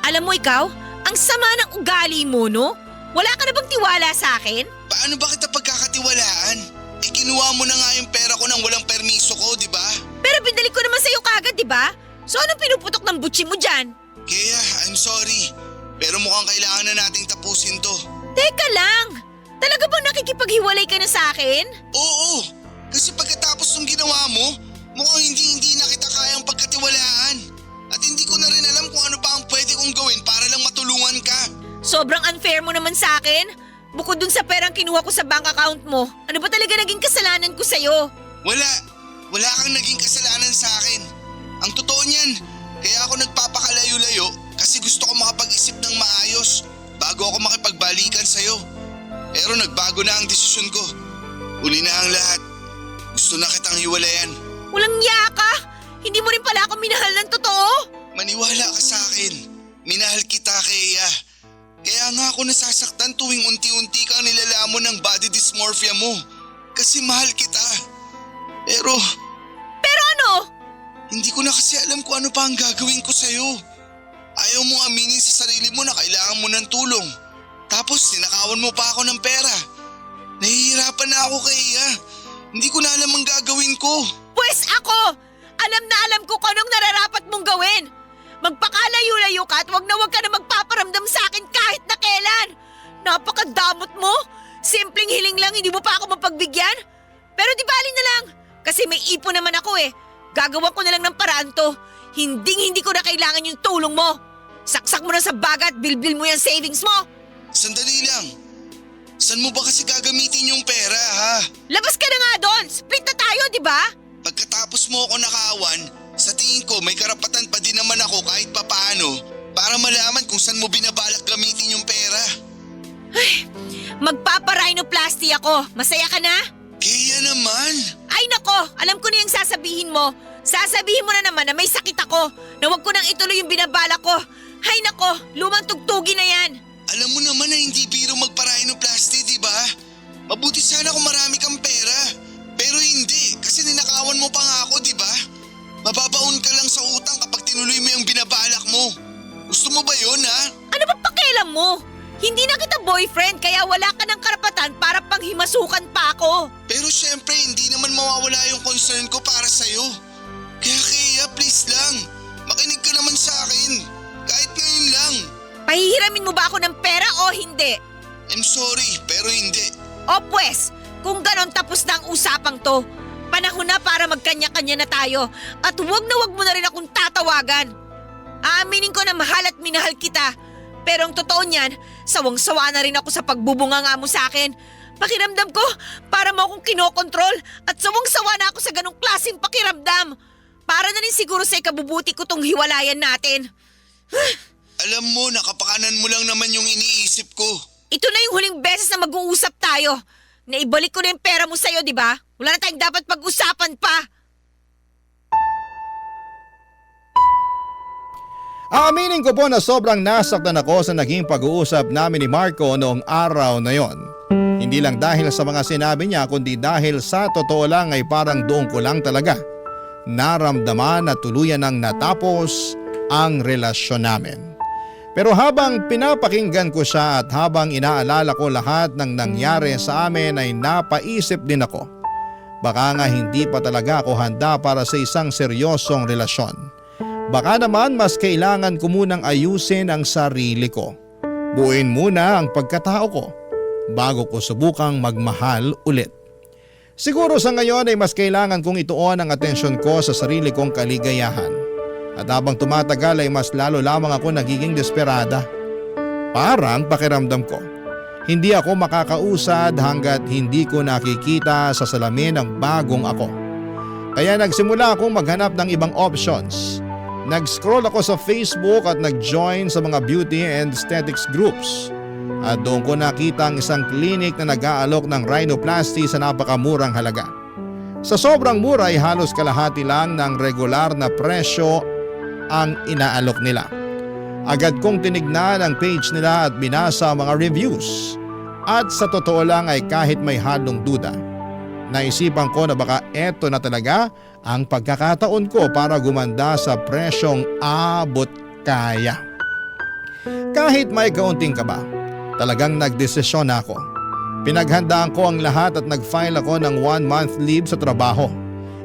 Alam mo ikaw, ang sama ng ugali mo, no? Wala ka na bang tiwala sa akin? Paano ba kita pagkakatiwalaan? Kinuha mo na nga yung pera ko nang walang permiso ko, di ba? Pero binalik ko naman sa'yo kagad, di ba? So anong pinuputok ng butsi mo dyan? Kaya, I'm sorry. Pero mukhang kailangan na nating tapusin to. Teka lang! Talaga bang nakikipaghiwalay ka na sa akin? Oo, kasi pagkatapos ng ginawa mo, mukhang hindi na kita kayang pagkatiwalaan. At hindi ko na rin alam kung ano pa ang pwede kong gawin para lang matulungan ka. Sobrang unfair mo naman sa akin. Bukod dun sa perang kinuha ko sa bank account mo, ano ba talaga naging kasalanan ko sa'yo? Wala kang naging kasalanan sa akin. Ang totoo niyan, kaya ako nagpapakalayo-layo kasi gusto ko makapag-isip ng maayos bago ako makipagbalikan sa'yo. Pero nagbago na ang desisyon ko. Uli na ang lahat. Gusto na kitang hiwalayan. Walang yaka! Hindi mo rin pala ako minahal ng totoo? Maniwala ka sa akin. Minahal kita, Kaya. Kaya nga ako nasasaktan tuwing unti-unti kang nilalamon ng body dysmorphia mo. Kasi mahal kita. Pero Hindi ko na kasi alam kung ano pa ang gagawin ko sa'yo. Ayaw mong aminin sa sarili mo na kailangan mo ng tulong. Tapos ninakawan mo pa ako ng pera. Nahihirapan na ako kay Iya. Hindi ko na alam ang gagawin ko. Pwes ako! Alam na alam ko kung anong nararapat mong gawin. Magpakalayo-layo ka at wag ka na magpaparamdam sa akin kahit na kailan. Napakadamot mo. Simpleng hiling lang, hindi mo pa ako mapagbigyan. Pero di bali na lang. Kasi may ipon naman ako eh. Gagawa ko na lang ng paraan to. Hindi ko na kailangan yung tulong mo. Saksak mo na sa baga at bilbil mo yung savings mo. Sandali lang. Saan mo ba kasi gagamitin yung pera, ha? Labas ka na nga doon. Split na tayo, di ba? Pagkatapos mo ako nakaawan, sa tingin ko may karapatan pa din naman ako kahit papaano para malaman kung saan mo binabalak gamitin yung pera. Magpaparhinoplasty ako. Masaya ka na? Kaya naman. Ay nako, alam ko na yung sasabihin mo. Sasabihin mo na naman na may sakit ako, na wag ko nang ituloy yung binabala ko. Ay nako, lumang tugtugin na yan. Alam mo naman na hindi biro magpa-rhinoplasty, di ba? Mabuti sana kung marami kang pera. Pero hindi, kasi ninakawan mo pa nga ako, di ba? Mababaon ka lang sa utang kapag tinuloy mo yung binabalak mo. Gusto mo ba yun, ha? Ano ba pakialam mo? Hindi na kita boyfriend kaya wala ka ng karapatan para panghimasukan pa ako. Pero syempre, hindi naman mawawala yung concern ko para sa'yo. Kaya please lang, makinig ka naman sa akin. Kahit ngayon lang. Pahihiramin mo ba ako ng pera o hindi? I'm sorry, pero hindi. O pwes, kung ganon tapos na ang usapang to. Panahon na para magkanya-kanya na tayo at wag na wag mo na rin akong tatawagan. Aaminin ko na mahal at minahal kita. Pero ang totoo niyan, sawang-sawa na rin ako sa pagbubunganga mo sa akin. Pakiramdam ko, para mo akong kinokontrol at sawang-sawa na ako sa ganong klaseng pakiramdam. Para na rin siguro sa ikabubuti ko tong hiwalayan natin. Alam mo, nakapakanan mo lang naman yung iniisip ko. Ito na yung huling beses na mag-uusap tayo. Naibalik ko na yung pera mo sa'yo, di ba? Wala na tayong dapat pag-usapan pa. Aaminin ko po na sobrang nasaktan ako sa naging pag-uusap namin ni Marco noong araw na yon. Hindi lang dahil sa mga sinabi niya kundi dahil sa totoo lang ay parang doon ko lang talaga naramdaman na tuluyan nang natapos ang relasyon namin. Pero habang pinapakinggan ko siya at habang inaalala ko lahat ng nangyari sa amin ay napaisip din ako. Baka nga hindi pa talaga ako handa para sa isang seryosong relasyon. Baka naman mas kailangan ko munang ayusin ang sarili ko. Buuin muna ang pagkatao ko bago ko subukang magmahal ulit. Siguro sa ngayon ay mas kailangan kong ituon ang atensyon ko sa sarili kong kaligayahan. At habang tumatagal ay mas lalo lamang ako nagiging desperada. Parang pakiramdam ko, hindi ako makakausad hanggat hindi ko nakikita sa salamin ang bagong ako. Kaya nagsimula akong maghanap ng ibang options. Nag-scroll ako sa Facebook at nag-join sa mga beauty and aesthetics groups. At doon ko nakita ang isang clinic na nag-aalok ng rhinoplasty sa napakamurang halaga. Sa sobrang mura ay halos kalahati lang ng regular na presyo ang inaalok nila. Agad kong tinignan ang page nila at binasa ang mga reviews. At sa totoo lang ay kahit may halong duda, naisipan ko na baka eto na talaga ang pagkakataon ko para gumanda sa presyong abot kaya. Kahit may kaunting kaba, talagang nagdesisyon ako. Pinaghandaan ko ang lahat at nag-file ako ng 1-month leave sa trabaho.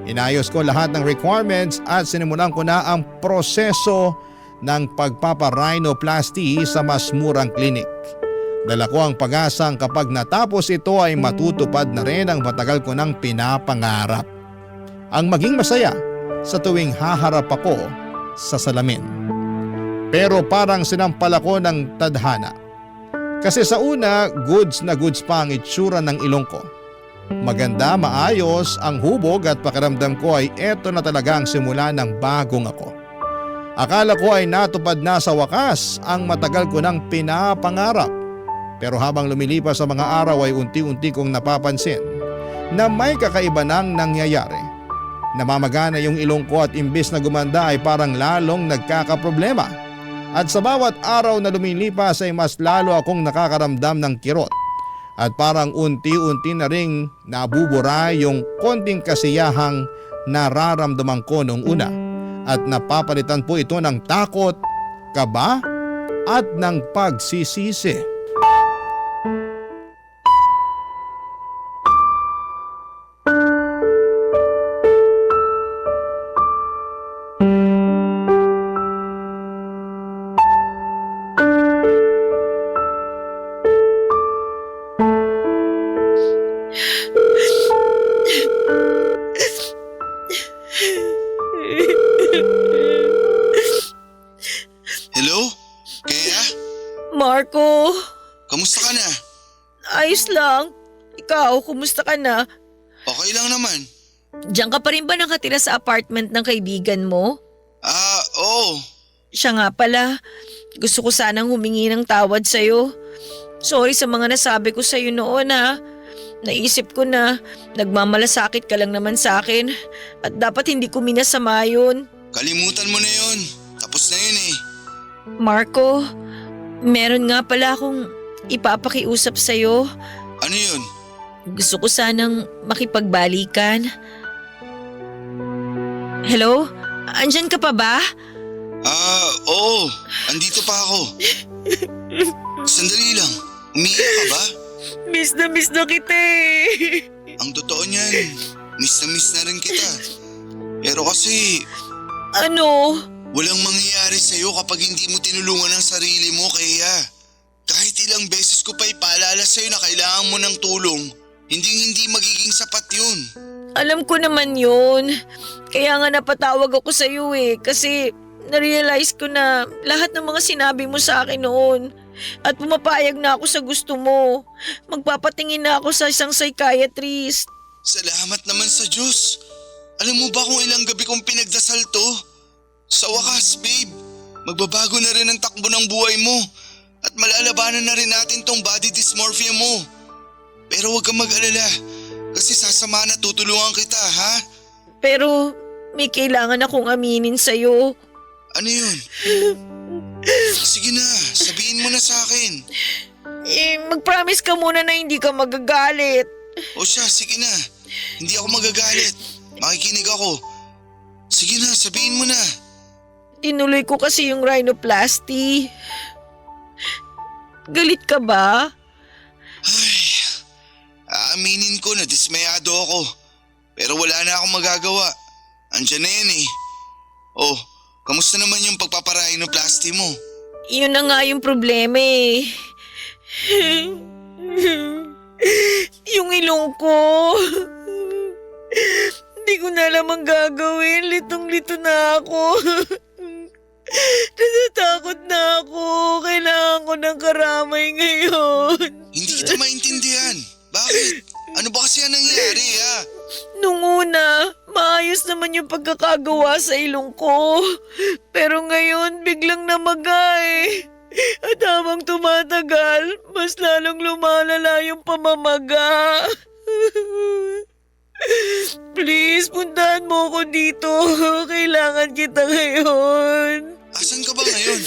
Inayos ko lahat ng requirements at sinimulan ko na ang proseso ng pagpapa-rhinoplasty sa mas murang klinik. Dala ko ang pag-asang kapag natapos ito ay matutupad na rin ang matagal ko nang pinapangarap. Ang maging masaya sa tuwing haharap ako sa salamin. Pero parang sinampal ako ng tadhana. Kasi sa una, goods na goods pa ang itsura ng ilong ko. Maganda, maayos ang hubog at pakiramdam ko ay eto na talaga ang simula ng bagong ako. Akala ko ay natupad na sa wakas ang matagal ko nang pinapangarap. Pero habang lumilipas sa mga araw ay unti-unti kong napapansin na may kakaiba nang nangyayari. Namamagana yung ilong ko at imbis na gumanda ay parang lalong nagkakaproblema. At sa bawat araw na lumilipas ay mas lalo akong nakakaramdam ng kirot. At parang unti-unti na ring nabubura yung konting kasiyahang nararamdaman ko noong una. at napapalitan po ito ng takot, kaba at ng pagsisisi. Hello? Kaya? Marco, Kamusta ka na? ayos lang. Ikaw, kumusta ka na? Okay lang naman. Diyan ka pa rin ba nakatira sa apartment ng kaibigan mo? Oo. Siya nga pala, gusto ko sanang humingi ng tawad sa'yo. Sorry sa mga nasabi ko sa'yo noon ha. Naisip ko na nagmamalasakit ka lang naman sa akin at dapat hindi ko minasama yun. Kalimutan mo na yun. Tapos na yun eh. Marco, meron nga pala akong ipapakiusap sa'yo. Ano yun? Gusto ko sanang makipagbalikan. Hello? Andyan ka pa ba? Oo. Andito pa ako. Sandali lang. Umiiyak ka ba? Miss na kita eh. Ang totoo niyan, miss na rin kita. Pero kasi, Ano? walang mangyayari sa'yo kapag hindi mo tinulungan ang sarili mo, kaya. Kahit ilang beses ko pa ipaalala sa'yo na kailangan mo ng tulong, hindi magiging sapat yun. Alam ko naman yun. Kaya nga napatawag ako sa iyo eh. Kasi narealize ko na lahat ng mga sinabi mo sa akin noon. At pumapayag na ako sa gusto mo. Magpapatingin na ako sa isang psychiatrist. Salamat naman sa Diyos. Alam mo ba kung ilang gabi kong pinagdasal to? Sa wakas, babe, magbabago na rin ang takbo ng buhay mo. At malalabanan na rin natin tong body dysmorphia mo. Pero huwag kang mag-alala. Kasi sasama na tutulungan kita, ha? Pero may kailangan akong aminin sa'yo. Ano yun? Sige na, sabihin mo na sa akin. Mag-promise ka muna na hindi ka magagalit. O siya, sige na. Hindi ako magagalit. Makikinig ako. Sige na, sabihin mo na. Tinuloy ko kasi yung rhinoplasty. Galit ka ba? Ay, aaminin ko na dismayado ako. Pero wala na akong magagawa. Andiyan na yan eh. Oh, kamusta naman yung pagpaparhinoplasty mo? Yun na nga yung problema eh. Yung ilong ko. Hindi ko na alam ang gagawin. Litong-lito na ako. Natatakot na ako. Kailangan ko ng karamay ngayon. Hindi kita maintindihan. Bakit? Ano ba kasi ang nangyari ha? Nung una, maayos naman yung pagkakagawa sa ilong ko. Pero ngayon, biglang namagay. At habang tumatagal, mas lalong lumalala yung pamamaga. Please, puntahan mo ko dito. Kailangan kita ngayon. Asan ka ba ngayon?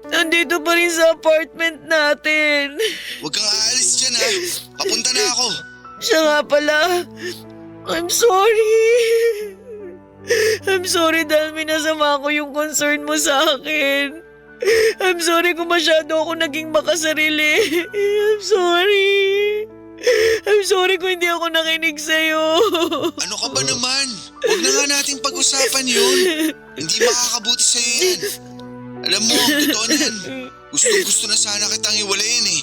Nandito pa rin sa apartment natin. Huwag kang aalis dyan ha. Papunta na ako. Siya nga pala. I'm sorry. I'm sorry dahil minasama ko yung concern mo sa akin. I'm sorry kung masyado ako naging makasarili. I'm sorry. I'm sorry kung hindi ako nakinig sa'yo. Ano ka ba naman? Huwag na nga nating pag-usapan yun. Hindi makakabuti sa'yo yan. Alam mo, totoo niyan. Gustong-gusto na sana kitang iwalayin eh.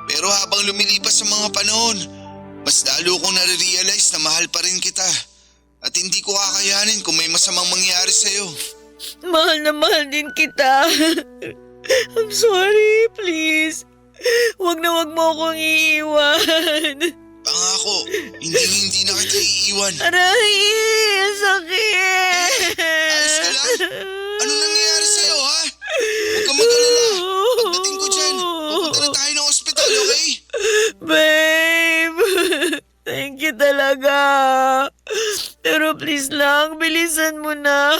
Pero habang lumilipas sa mga panahon, mas lalo kong nare-realize na mahal pa rin kita. At hindi ko kakayanin kung may masamang mangyari sa'yo. Mahal na mahal din kita. I'm sorry, please. Huwag na mo akong iiwan. Pangako, hindi na kita iiwan. Aray, ang sakit. Ayos ka lang? Ano nangyayari sa'yo ha? Huwag kang mag-alala. Pagdating ko dyan, pupunta na tayo ng ospital, okay? Babe, thank you talaga. Pero please lang, bilisan mo na.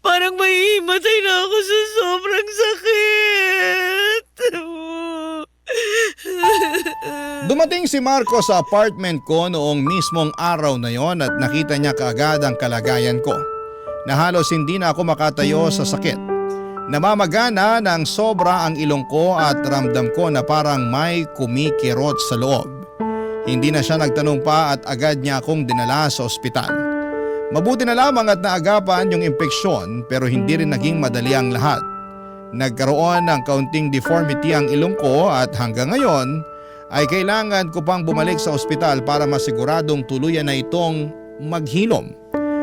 Parang mahihimatay na ako sa sobrang sakit. Dumating si Marco sa apartment ko noong mismong araw na yon at nakita niya kaagad ang kalagayan ko. na halos hindi na ako makatayo sa sakit. Namamagana ng sobra ang ilong ko at ramdam ko na parang may kumikirot sa loob. Hindi na siya nagtanong pa at agad niya akong dinala sa ospital. Mabuti na lamang at naagapan yung impeksyon pero hindi rin naging madali ang lahat. Nagkaroon ng kaunting deformity ang ilong ko at hanggang ngayon ay kailangan ko pang bumalik sa ospital para masiguradong tuluyan na itong maghilom.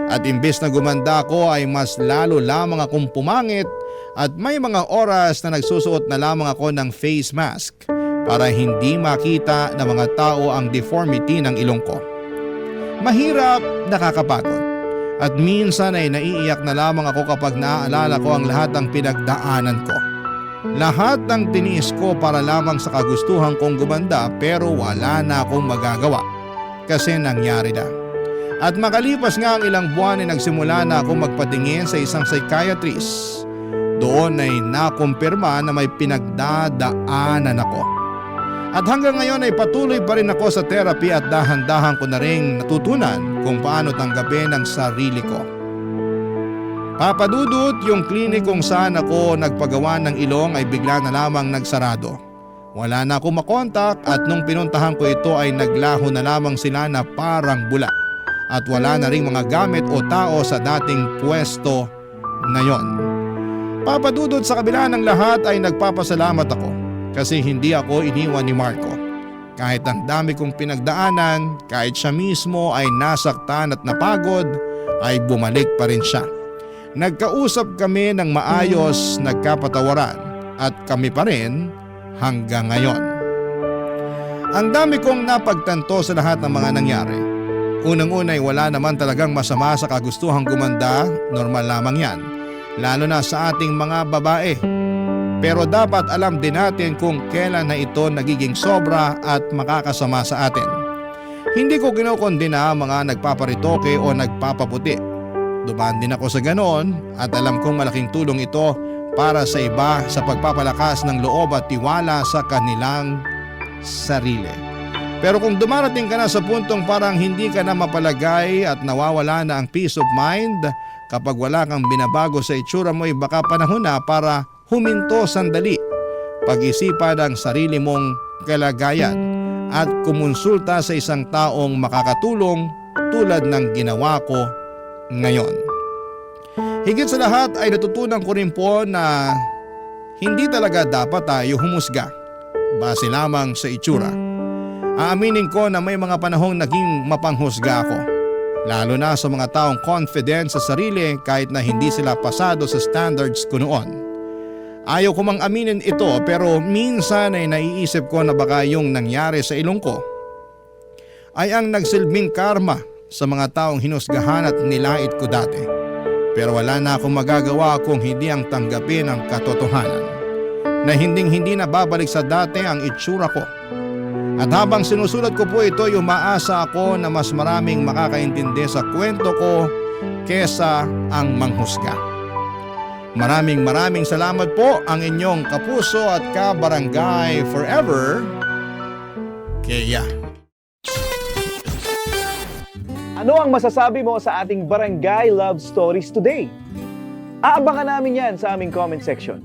At imbes na gumanda ako ay mas lalo lamang akong pumangit at may mga oras na nagsusuot na lamang ako ng face mask para hindi makita ng mga tao ang deformity ng ilong ko. Mahirap, nakakapagod. At minsan ay naiiyak na lamang ako kapag naaalala ko ang lahat ng pinagdaanan ko. Lahat ng tiniis ko para lamang sa kagustuhan kong gumanda pero wala na akong magagawa kasi nangyari na. At makalipas nga ang ilang buwan ay nagsimula na akong magpatingin sa isang psychiatrist. Doon ay nakumpirma na may pinagdadaanan ako. At hanggang ngayon ay patuloy pa rin ako sa therapy at dahan-dahan ko na ring natutunan kung paano tanggapin ang sarili ko. Papadudot, yung klinik kung saan ako nagpagawa ng ilong ay bigla na lamang nagsarado. Wala na akong makontak at nung pinuntahan ko ito ay naglaho na lamang sila na parang bula. At wala na ring mga gamit o tao sa dating pwesto na yon. Papadudot, sa kabila ng lahat ay nagpapasalamat ako kasi hindi ako iniwan ni Marco. Kahit ang dami kong pinagdaanan, kahit siya mismo ay nasaktan at napagod, ay bumalik pa rin siya. Nagkausap kami ng maayos, nagkapatawaran at kami pa rin hanggang ngayon. Ang dami kong napagtanto sa lahat ng mga nangyari. Unang-una ay wala naman talagang masama sa kagustuhang gumanda, normal lamang yan. Lalo na sa ating mga babae. Pero dapat alam din natin kung kailan na ito nagiging sobra at makakasama sa atin. Hindi ko kinukondena ang mga nagpaparitoke o nagpapaputi. Dumaan din ako sa ganon at alam kong malaking tulong ito para sa iba sa pagpapalakas ng loob at tiwala sa kanilang sarili. Pero kung dumarating ka na sa puntong parang hindi ka na mapalagay at nawawala na ang peace of mind, kapag wala kang binabago sa itsura mo ay baka panahon na para huminto sandali, pag-isipan ang sarili mong kalagayan at kumonsulta sa isang taong makakatulong tulad ng ginawa ko ngayon. Higit sa lahat ay natutunan ko rin po na hindi talaga dapat tayo humusga base lamang sa itsura. Aaminin ko na may mga panahong naging mapanghusga ako. Lalo na sa mga taong confident sa sarili kahit na hindi sila pasado sa standards ko noon. Ayaw ko mang aminin ito pero minsan ay naiisip ko na baka yung nangyari sa ilong ko ay ang nagsilbing karma sa mga taong hinusgahan at nilait ko dati. Pero wala na akong magagawa kung hindi ang tanggapin ang katotohanan na hindi na babalik sa dati ang itsura ko. At habang sinusulat ko po ito, umaasa ako na mas maraming makakaintindi sa kwento ko kesa ang manghusga. Maraming salamat po ang inyong kapuso at kabarangay forever, Kea. Ano ang masasabi mo sa ating Barangay Love Stories today? Aabangan namin yan sa aming comment section.